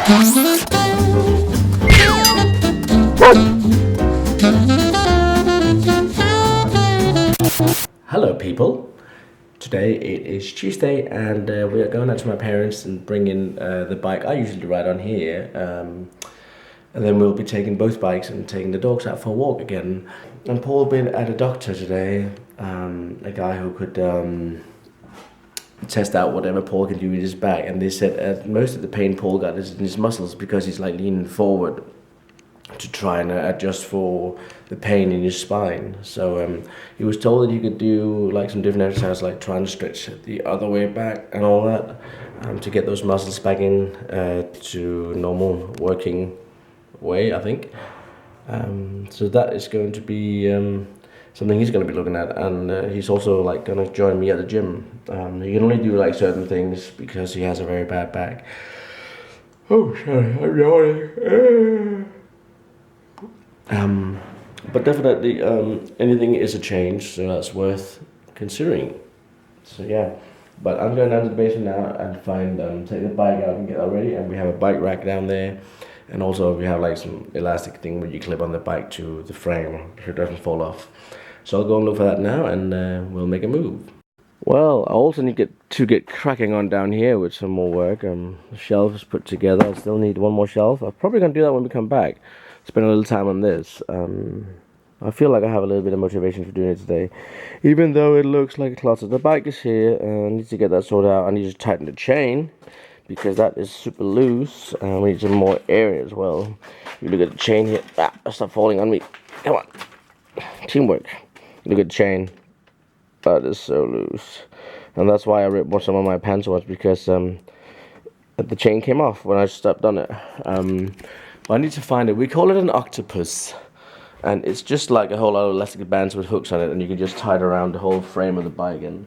Hello people, today it is Tuesday and we are going out to my parents and bringing the bike I usually ride on here, and then we'll be taking both bikes and taking the dogs out for a walk again. And Paul been at a doctor today, a guy who could test out whatever Paul can do with his back, and they said most of the pain Paul got is in his muscles because he's like leaning forward to try and adjust for the pain in his spine. So he was told that he could do like some different exercises, like trying to stretch the other way back and all that, to get those muscles back in to normal working way, I think. So that is going to be something he's going to be looking at, and he's also like going to join me at the gym. He can only do like certain things because he has a very bad back. Oh, sorry, I'm yawning. But definitely anything is a change, so that's worth considering. So yeah, but I'm going down to the basement now and find take the bike out and get that ready, and we have a bike rack down there, and also we have like some elastic thing where you clip on the bike to the frame so it doesn't fall off. So I'll go and look for that now, and we'll make a move. Well, I also need to get cracking on down here with some more work. The shelf is put together. I still need one more shelf. I'm probably going to do that when we come back. Spend a little time on this. I feel like I have a little bit of motivation for doing it today, even though it looks like a closet. The bike is here, and I need to get that sorted out. I need to tighten the chain because that is super loose, and we need some more air as well. You look at the chain here. Stop falling on me. Come on, teamwork. Look at the chain. That is so loose, and that's why I ripped some of my pants once, because the chain came off when I stepped on it. I need to find it. We call it an octopus, and it's just like a whole lot of elastic bands with hooks on it, and you can just tie it around the whole frame of the bike and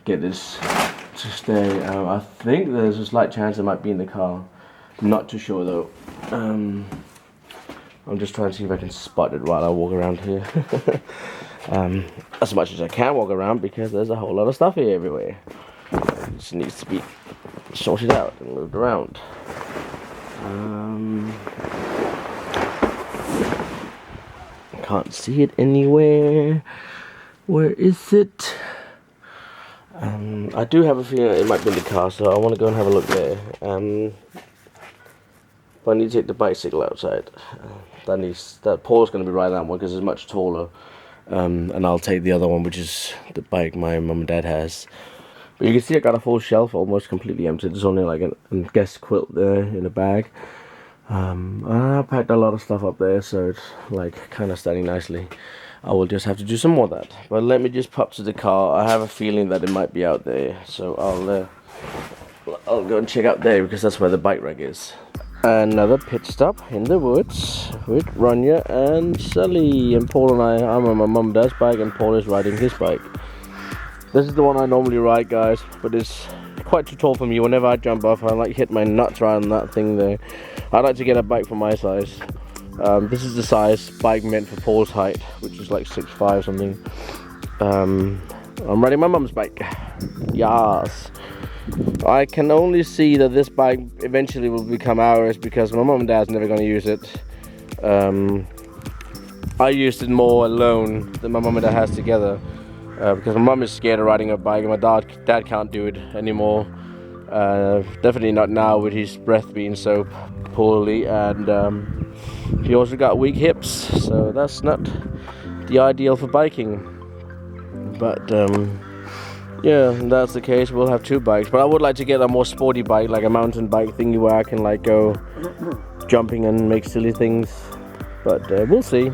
get this to stay. I think there's a slight chance it might be in the car. I'm not too sure though. I'm just trying to see if I can spot it while I walk around here. As much as I can walk around, because there's a whole lot of stuff here everywhere. It just needs to be sorted out and moved around. Can't see it anywhere. Where is it? I do have a feeling it might be in the car, so I want to go and have a look there. But I need to take the bicycle outside. That Paul's going to be riding that one because it's much taller. And I'll take the other one, which is the bike my mum and dad has. But you can see I got a full shelf almost completely empty. There's only like a guest quilt there in a bag. I packed a lot of stuff up there, so it's like kind of standing nicely. I will just have to do some more of that. But let me just pop to the car. I have a feeling that it might be out there, so I'll go and check out there, because that's where the bike rack is. Another pit stop in the woods with Ronja and Sally, and Paul and I'm on my mum and dad's bike, and Paul is riding his bike. This is the one I normally ride, guys, but it's quite too tall for me. Whenever I jump off, I like hit my nuts right on that thing there. I'd like to get a bike for my size. This is the size bike meant for Paul's height, which is like 6'5" something. I'm riding my mum's bike. Yes. I can only see that this bike eventually will become ours, because my mum and dad's never going to use it. I used it more alone than my mum and dad has together. Because my mum is scared of riding a bike, and my dad can't do it anymore. Definitely not now with his breath being so poorly, and he also got weak hips, so that's not the ideal for biking. But yeah, that's the case. We'll have two bikes, but I would like to get a more sporty bike, like a mountain bike thingy where I can like go jumping and make silly things. But we'll see.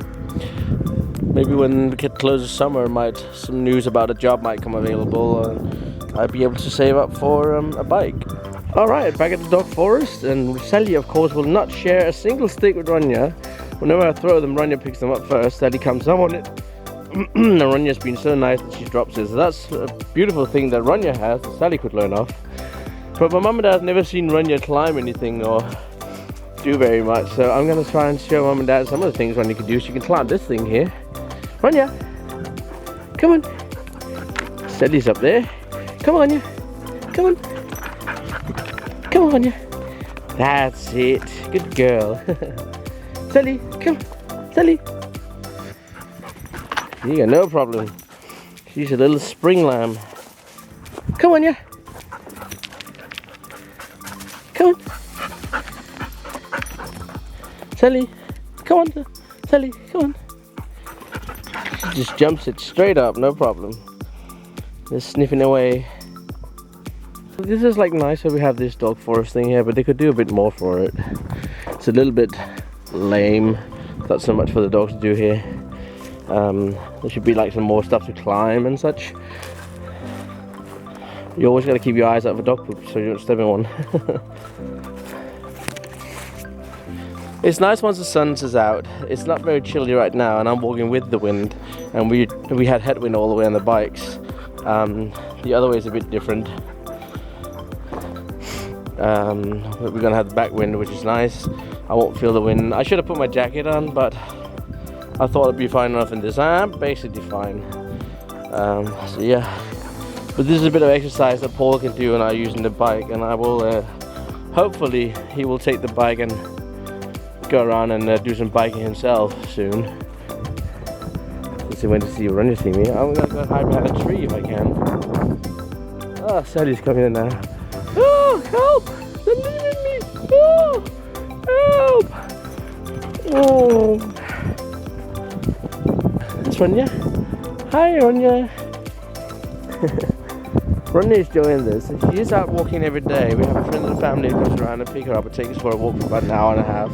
Maybe when we get closer to summer, some news about a job might come available. I'd be able to save up for a bike. Alright, back at the dog forest, and Sally of course will not share a single stick with Ronja. Whenever I throw them, Ronja picks them up first. Sally comes up on it. And Ronja's been so nice that she drops it. So that's a beautiful thing that Ronja has that Sally could learn off. But my mum and dad have never seen Ronja climb anything or do very much, so I'm going to try and show mum and dad some of the things Ronja can do. She can climb this thing here. Ronja, come on. Sally's up there. Come on, Ronja. Come on. Come on, Ronja. That's it. Good girl. Sally, come. Sally. You got no problem. She's a little spring lamb. Come on, yeah. Come on. Sally, come on. Sally, come on. She just jumps it straight up, no problem. Just sniffing away. This is like nice that we have this dog forest thing here, but they could do a bit more for it. It's a little bit lame. Not so much for the dogs to do here. There should be like some more stuff to climb and such. You always gotta keep your eyes out for dog poop so you don't step in one. It's nice once the sun is out. It's not very chilly right now, and I'm walking with the wind. And we had headwind all the way on the bikes. The other way is a bit different. But we're gonna have the back wind, which is nice. I won't feel the wind. I should have put my jacket on, but I thought it'd be fine enough in this. I'm basically fine. So yeah. But this is a bit of exercise that Paul can do, and I'm using the bike, and I will. Hopefully, he will take the bike and go around and do some biking himself soon. Let's see when to see Run, you see me. I'm gonna go hide behind a tree if I can. Oh, Sally's coming in now. Oh, help! They're leaving me! Oh, help! Oh, that's Ranya. Hi, Ranya. Ranya is doing this. She is out walking every day. We have a friend of the family who comes around and pick her up and takes us for a walk for about an hour and a half.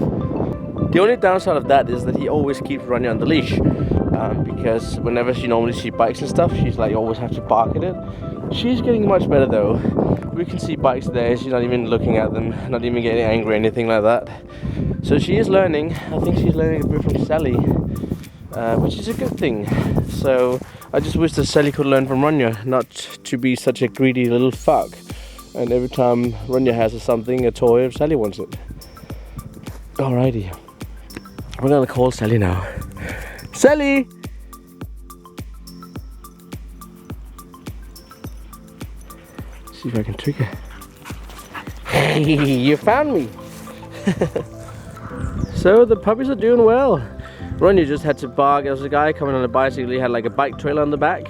The only downside of that is that he always keeps Ranya on the leash, because whenever she bikes and stuff, she's like always have to bark at it. She's getting much better though. We can see bikes there. She's not even looking at them, not even getting angry or anything like that. So she is learning. I think she's learning a bit from Sally, which is a good thing. So I just wish that Sally could learn from Ranya, not to be such a greedy little fuck. And every time Ranya has something, a toy, Sally wants it. Alrighty. We're gonna call Sally now. Sally! See if I can trick her. You found me! So the puppies are doing well. Ranya just had to bark. There was a guy coming on a bicycle. He had like a bike trailer on the back.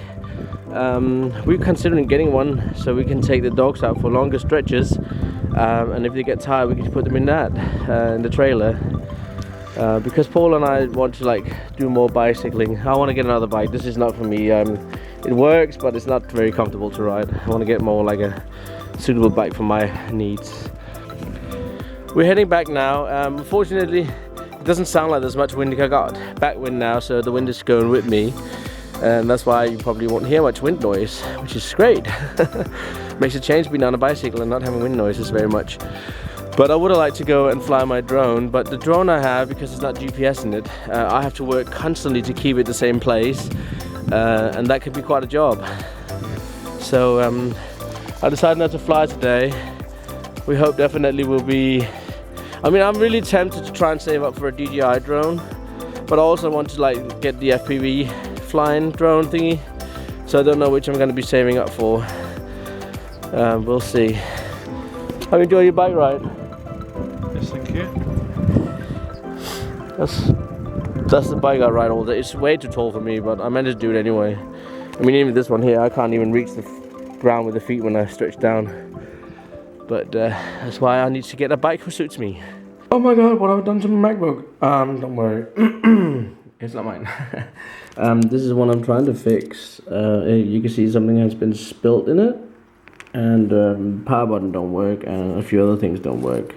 We're considering getting one so we can take the dogs out for longer stretches. And if they get tired, we can put them in that, in the trailer. Because Paul and I want to like do more bicycling. I want to get another bike. This is not for me. It works, but it's not very comfortable to ride. I want to get more like a suitable bike for my needs. We're heading back now. Unfortunately, it doesn't sound like there's much wind. I got back wind now, so the wind is going with me. And that's why you probably won't hear much wind noise, which is great. Makes a change being on a bicycle and not having wind noises very much. But I would have liked to go and fly my drone, but the drone I have, because it's not GPS in it, I have to work constantly to keep it the same place, and that could be quite a job. So I decided not to fly today. We hope definitely will be. I mean, I'm really tempted to try and save up for a DJI drone, but I also want to like get the FPV flying drone thingy. So I don't know which I'm going to be saving up for. We'll see. How you enjoy your bike ride? Yes, thank you. That's the bike I ride all day. It's way too tall for me, but I managed to do it anyway. I mean, even this one here, I can't even reach the ground with the feet when I stretch down. But that's why I need to get a bike who suits me. Oh my god, what have I done to my MacBook? Don't worry. It's not mine. This is one I'm trying to fix. You can see something has been spilt in it. And power button don't work, and a few other things don't work.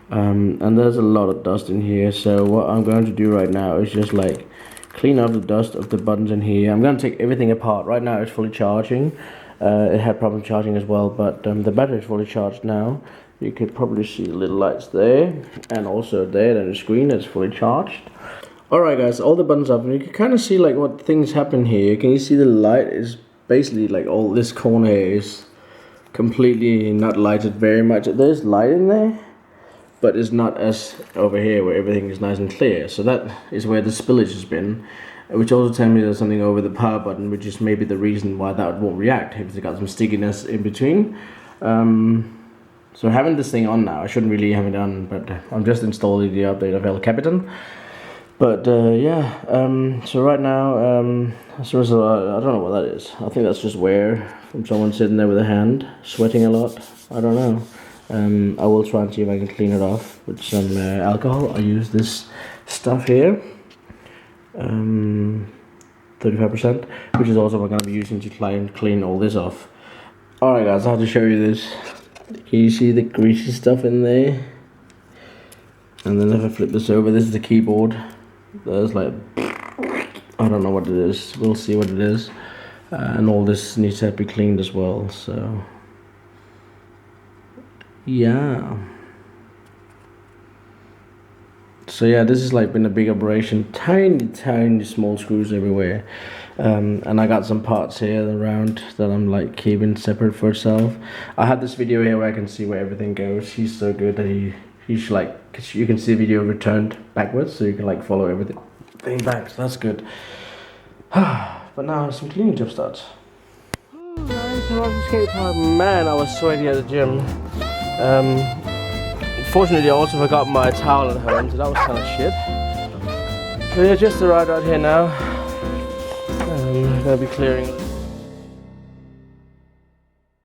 And there's a lot of dust in here, so what I'm going to do right now is just like clean up the dust of the buttons in here. I'm going to take everything apart. Right now it's fully charging. It had problem charging as well, but the battery is fully charged now. You could probably see little lights there, and also there, and the screen is fully charged. Alright guys, all the buttons up, and you can kind of see like what things happen here. Can you see the light is basically like all this corner here is completely not lighted very much. There's light in there, but it's not as over here where everything is nice and clear. So that is where the spillage has been, which also tells me there's something over the power button, which is maybe the reason why that won't react, if it's got some stickiness in between. So having this thing on now, I shouldn't really have it on, but I'm just installing the update of El Capitan. But yeah, so right now, I don't know what that is. I think that's just wear from someone sitting there with a hand, sweating a lot. I don't know. I will try and see if I can clean it off with some alcohol. I use this stuff here, 35%, which is also what I'm going to be using to try and clean all this off. Alright guys, I have to show you this. Can you see the greasy stuff in there? And then if I flip this over, this is the keyboard. There's like, I don't know what it is. We'll see what it is. And all this needs to be cleaned as well, so yeah. So yeah, this has like been a big operation. Tiny small screws everywhere. And I got some parts here around that I'm like keeping separate for itself. I had this video here where I can see where everything goes. He's so good that he's like, you can see the video returned backwards, so you can like follow everything back. So that's good. But now some cleaning job starts. Guys, I was escape time. Man, I was sweaty at the gym. Fortunately, I also forgot my towel at home, so that was kind of shit. So yeah, just arrived out here now. I'm gonna be clearing